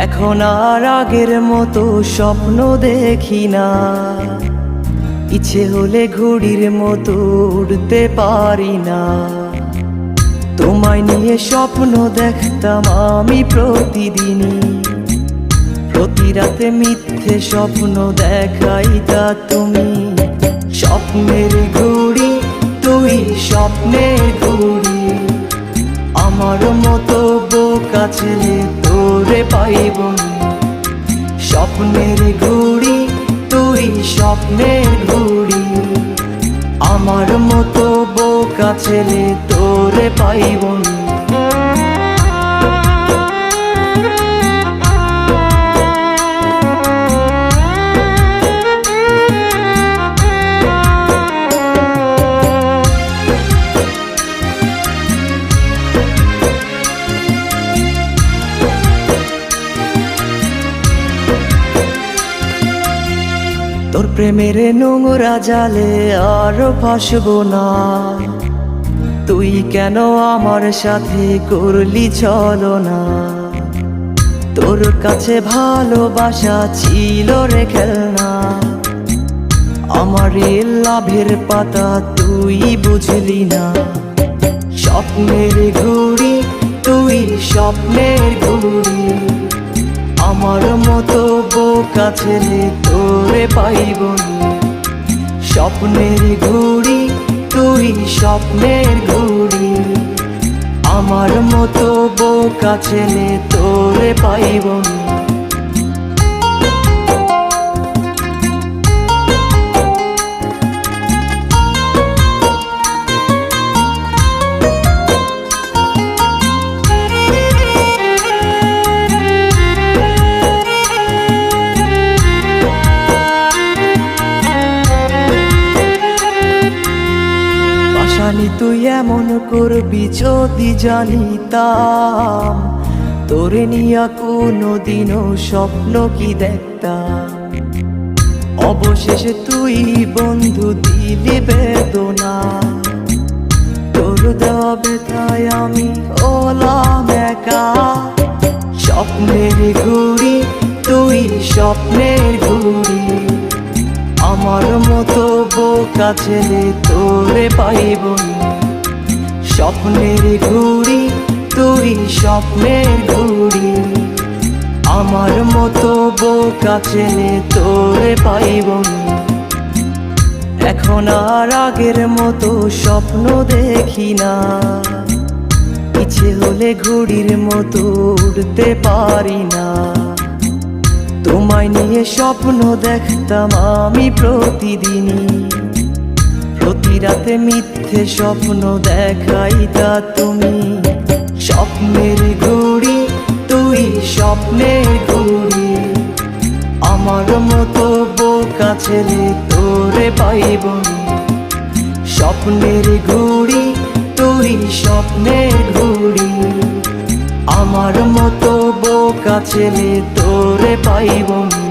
এখন আর আগের মতো স্বপ্ন দেখি না, ইচ্ছে হলে ঘুড়ির মতো উড়তে পারি না। তোমায় নিয়ে স্বপ্ন দেখতাম আমি প্রতিদিনই, প্রতি রাতে মিথ্যে স্বপ্ন দেখাইতা তুমি। স্বপ্নের ঘুড়ি তুই, স্বপ্নের ঘুড়ি, আমার মতো বোকা ছেলে তোরে পাইব না। স্বপ্নের ঘুড়ি তুই, স্বপ্নের ঘুড়ি, আমার মতো বোকা ছেলে তোরে পাইব না। তোর প্রেমের নোংরা জালে আর ফাঁসবো না, তুই কেন আমার সাথে করলি ছলনা। তোর কাছে ভালোবাসা ছিল রে খেলনা, আমার এই লাভের পাতা তুই বুঝলি না। স্বপ্নের ঘুড়ি তুই, স্বপ্নের ঘুড়ি, আমার মতো বোকা ছেলে তোরে পাইব না। স্বপ্নের ঘুড়ি তুই, স্বপ্নের ঘুড়ি, আমার মতো বোকা ছেলে তোরে পাইব না। তুই এমন করবি যদি জানিতাম, তোরে নিয়া কোনোদিনও স্বপ্ন কি দেখতাম। অবশেষে তুই বন্ধু দিলি বেদনা, তোর দেওয়া ব্যথায় আমি হলাম একা। স্বপ্নের ঘুড়ি তুই, স্বপ্নের ঘুড়ি, আমার মতো বোকা ছেলে তোরে পাইব না। স্বপ্নের ঘুড়ি তুই, স্বপ্নের ঘুড়ি, আমার মতো বোকা ছেলে তোরে পাইব না। এখন আর আগের মতো স্বপ্ন দেখি না, ইচ্ছে হলে ঘুড়ির মতো উড়তে পারি না। তোমায় নিয়ে স্বপ্ন দেখতাম আমি প্রতিদিনই, প্রতি রাতে মিথ্যে স্বপ্ন দেখাইতা তুমি। স্বপ্নের ঘুড়ি তুই, স্বপ্নের ঘুড়ি, আমার মতো বোকা ছেলে তোরে পাইব না। স্বপ্নের ঘুড়ি তুই, স্বপ্নের ঘুড়ি, আমার মতো বোকা ছেলে তোরে পাইব না।